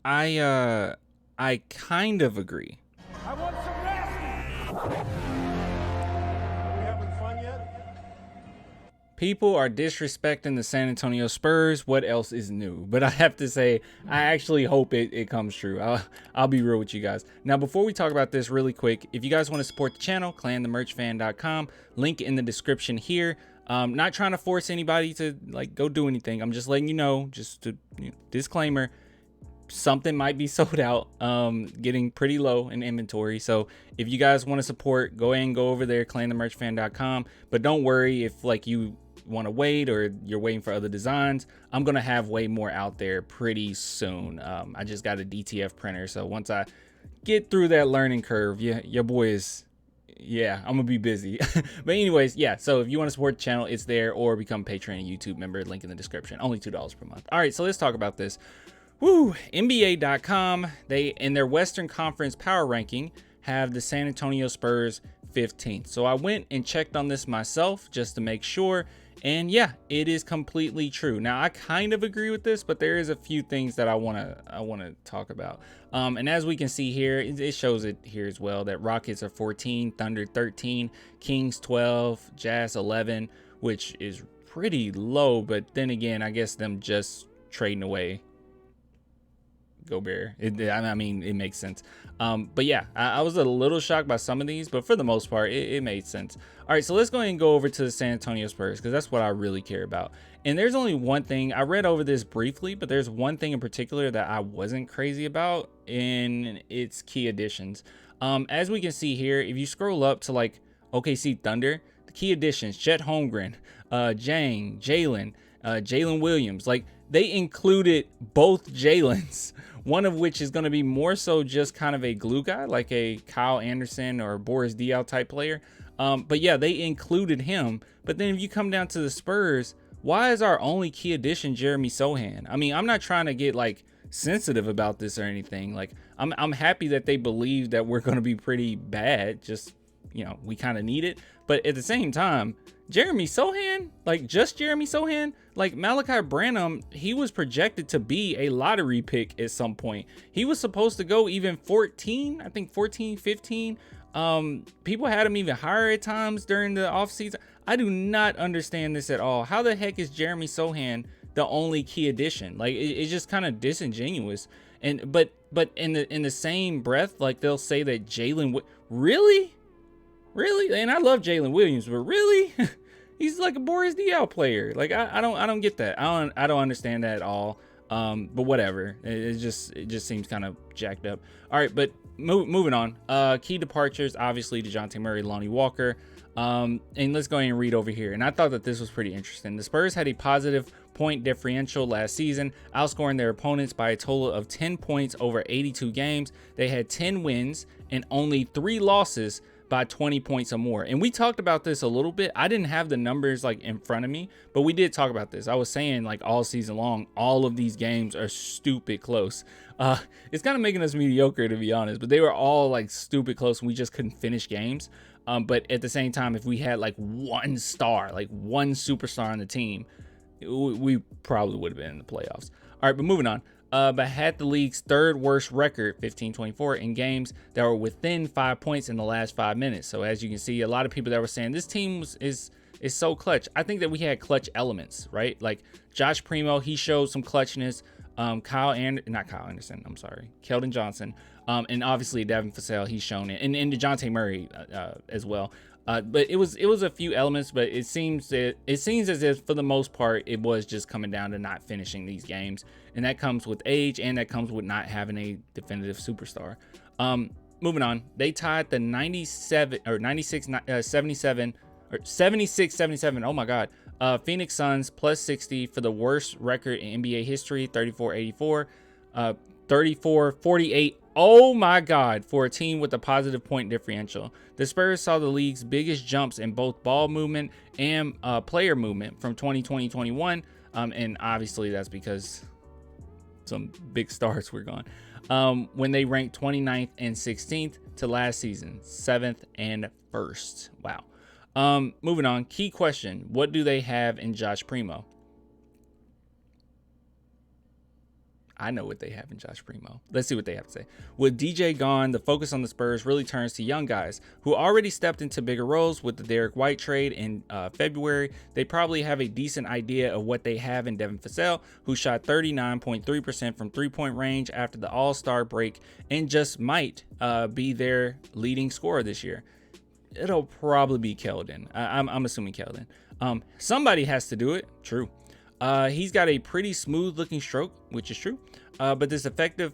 I kind of agree. I want some nasty. Are we having fun yet? People are disrespecting the San Antonio Spurs. What else is new? But I have to say, I actually hope it comes true. I'll be real with you guys. Now, before we talk about this really quick, if you guys want to support the channel, clanthemerchfan.com, link in the description here. Not trying to force anybody to like go do anything. I'm just letting you know, just to disclaimer, something might be sold out, getting pretty low in inventory. So if you guys want to support, go ahead and go over there, clanthemerchfan.com. But don't worry if like you want to wait or you're waiting for other designs. I'm gonna have way more out there pretty soon. I just got a DTF printer, so once I get through that learning curve, yeah, your boy is, yeah, I'm gonna be busy. But anyways, yeah, so if you want to support the channel, it's there, or become a Patreon and YouTube member, link in the description. Only $2 per month. All right, so let's talk about this. Woo, NBA.com, they in their Western Conference power ranking have the San Antonio Spurs 15th. So I went and checked on this myself just to make sure, and yeah, it is completely true. Now I kind of agree with this, but there is a few things that I want to talk about. And as we can see here, it shows it here as well that Rockets are 14, Thunder 13, Kings 12, Jazz 11, which is pretty low, but then again, I guess them just trading away Gobert. I mean, it makes sense. But yeah, I was a little shocked by some of these, but for the most part, it made sense. All right, so let's go ahead and go over to the San Antonio Spurs because that's what I really care about. And there's only one thing, I read over this briefly, but there's one thing in particular that I wasn't crazy about in its key additions. As we can see here, if you scroll up to like OKC Thunder, the key additions, Chet Holmgren, Jalen, Jalen Williams, like they included both Jalen's, one of which is going to be more so just kind of a glue guy, like a Kyle Anderson or Boris Diaw type player. But yeah, they included him. But then if you come down to the Spurs, why is our only key addition Jeremy Sohan? I mean, I'm not trying to get like sensitive about this or anything. Like I'm happy that they believe that we're going to be pretty bad. Just, you know, we kind of need it. But at the same time, Jeremy Sohan, like just Jeremy Sohan, like Malachi Branham, he was projected to be a lottery pick at some point. He was supposed to go even 14, I think 14, 15. People had him even higher at times during the offseason. I do not understand this at all. How the heck is Jeremy Sohan the only key addition? Like it's just kind of disingenuous. And but in the same breath, like they'll say that Jalen, really? And I love Jalen Williams, but really? He's like a Boris Diaw player. Like I don't get that. I don't understand that at all. But whatever. It just seems kind of jacked up. All right, but moving on. Key departures, obviously DeJounte Murray, Lonnie Walker. And let's go ahead and read over here. And I thought that this was pretty interesting. The Spurs had a positive point differential last season, outscoring their opponents by a total of 10 points over 82 games. They had 10 wins and only 3 losses by 20 points or more. And we talked about this a little bit. I didn't have the numbers like in front of me, but we did talk about this. I was saying like all season long, all of these games are stupid close. It's kind of making us mediocre, to be honest, but they were all like stupid close and we just couldn't finish games. But at the same time, if we had like one star, like one superstar on the team, we probably would have been in the playoffs. All right, but moving on. But had the league's third worst record, 15-24, in games that were within 5 points in the last 5 minutes. So as you can see, a lot of people that were saying this team is so clutch. I think that we had clutch elements, right? Like Josh Primo, he showed some clutchness. Keldon Johnson, and obviously Devin Vassell, he's shown it, and DeJounte Murray as well. But it was a few elements, but it seems as if for the most part it was just coming down to not finishing these games, and that comes with age and that comes with not having a definitive superstar. Moving on, they tied the 97 or 96 77 or 76-77. Oh my God. Phoenix Suns plus 60 for the worst record in NBA history, 34-84, 34-48. Oh my God, for a team with a positive point differential. The Spurs saw the league's biggest jumps in both ball movement and player movement from 2020-21. And obviously that's because some big stars were gone. When they ranked 29th and 16th to last season, 7th and 1st. Wow. Moving on. Key question. What do they have in Josh Primo? I know what they have in Josh Primo. Let's see what they have to say. With DJ gone, the focus on the Spurs really turns to young guys who already stepped into bigger roles with the Derek White trade in February. They probably have a decent idea of what they have in Devin Vassell, who shot 39.3% from three-point range after the All-Star break and just might be their leading scorer this year. It'll probably be Keldon. I'm assuming Keldon. Somebody has to do it. True. He's got a pretty smooth looking stroke, which is true. But this effective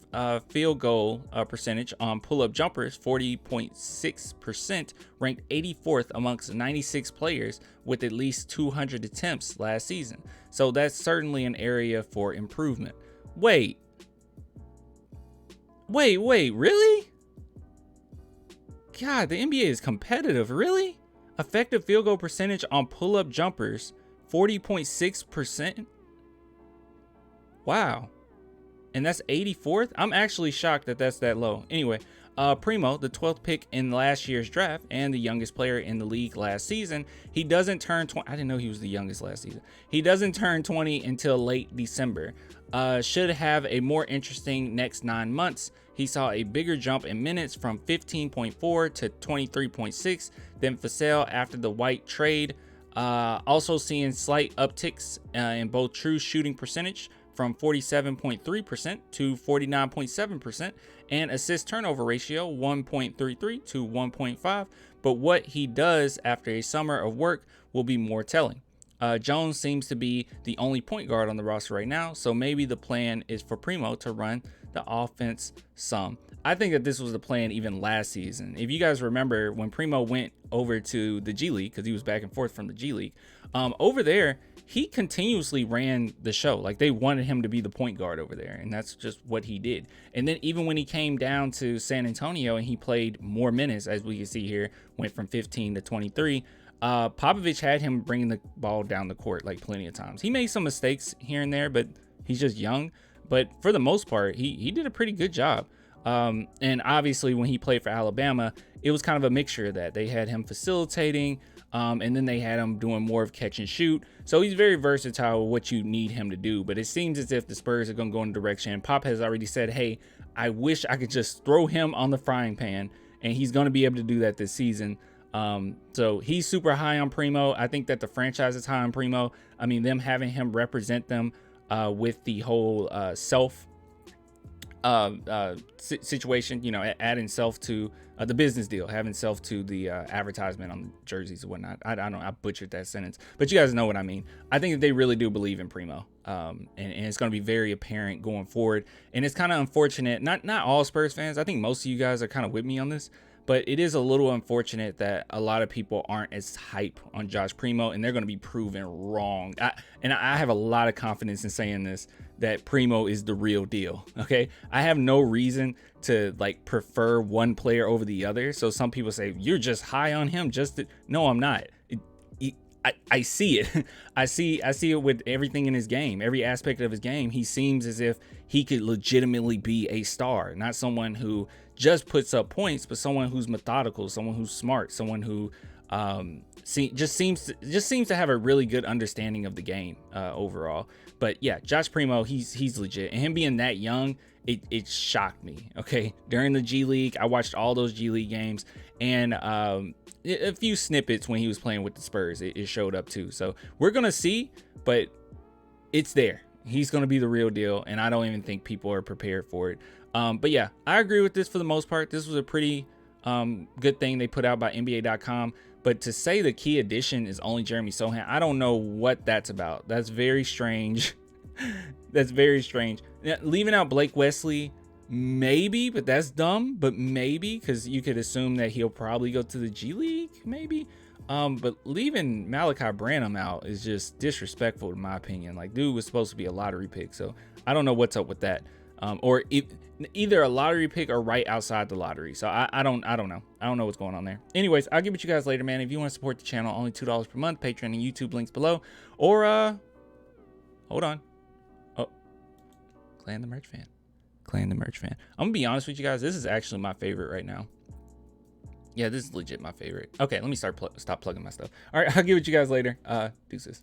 field goal percentage on pull-up jumpers, 40.6%, ranked 84th amongst 96 players with at least 200 attempts last season. So that's certainly an area for improvement. Wait, really? God, the NBA is competitive, really? Effective field goal percentage on pull-up jumpers, 40.6%. Wow. And that's 84th. I'm actually shocked that that's that low. Anyway, Primo, the 12th pick in last year's draft and the youngest player in the league last season, he doesn't turn 20. I didn't know he was the youngest last season. He doesn't turn 20 until late December. Should have a more interesting next 9 months. He saw a bigger jump in minutes from 15.4 to 23.6 than Vassell after the White trade. Also seeing slight upticks in both true shooting percentage from 47.3% to 49.7%, and assist turnover ratio 1.33 to 1.5. But what he does after a summer of work will be more telling. Jones seems to be the only point guard on the roster right now, so maybe the plan is for Primo to run the offense some. I think that this was the plan even last season. If you guys remember when Primo went over to the G League, because he was back and forth from the G League, over there, he continuously ran the show. Like, they wanted him to be the point guard over there, and that's just what he did. And then even when he came down to San Antonio and he played more minutes, as we can see here, went from 15 to 23, Popovich had him bringing the ball down the court like plenty of times. He made some mistakes here and there, but he's just young. But for the most part, he did a pretty good job. And obviously when he played for Alabama, it was kind of a mixture of that. They had him facilitating, and then they had him doing more of catch and shoot. So he's very versatile with what you need him to do. But it seems as if the Spurs are going to go in a direction. Pop has already said, hey, I wish I could just throw him on the frying pan, and he's going to be able to do that this season. So he's super high on Primo. I think that the franchise is high on Primo. I mean, them having him represent them with the whole situation, you know, adding self to the business deal, having self to the advertisement on the jerseys and whatnot. I don't know, I butchered that sentence, but you guys know what I mean. I think that they really do believe in Primo, and it's going to be very apparent going forward. And it's kind of unfortunate, not all Spurs fans, I think most of you guys are kind of with me on this, but it is a little unfortunate that a lot of people aren't as hype on Josh Primo, and they're going to be proven wrong. I have a lot of confidence in saying this, that Primo is the real deal. Okay, I have no reason to like prefer one player over the other. So some people say you're just high on him. No, I'm not. I see it. I see it with everything in his game, every aspect of his game. He seems as if he could legitimately be a star, not someone who just puts up points, but someone who's methodical, someone who's smart, someone who just seems to have a really good understanding of the game overall. But yeah, Josh Primo, he's legit, and him being that young, it shocked me. Okay, during the G League, I watched all those G League games, and a few snippets when he was playing with the Spurs, it showed up too. So we're gonna see, but it's there. He's gonna be the real deal, and I don't even think people are prepared for it. But yeah, I agree with this for the most part. This was a pretty good thing they put out by NBA.com. But to say the key addition is only Jeremy Sohan, I don't know what that's about. That's very strange. That's very strange. Leaving out Blake Wesley, maybe, but that's dumb. But maybe, because you could assume that he'll probably go to the G League, maybe. But leaving Malachi Branham out is just disrespectful in my opinion. Like, dude was supposed to be a lottery pick, so I don't know what's up with that. Or either a lottery pick or right outside the lottery. So I don't know. I don't know what's going on there. Anyways, I'll give it to you guys later, man. If you want to support the channel, only $2 per month, Patreon and YouTube links below. Or hold on. Oh, Clan the Merch Fan. Clan the Merch Fan. I'm gonna be honest with you guys. This is actually my favorite right now. Yeah, this is legit my favorite. Okay, let me stop plugging my stuff. All right, I'll give it to you guys later. Deuces.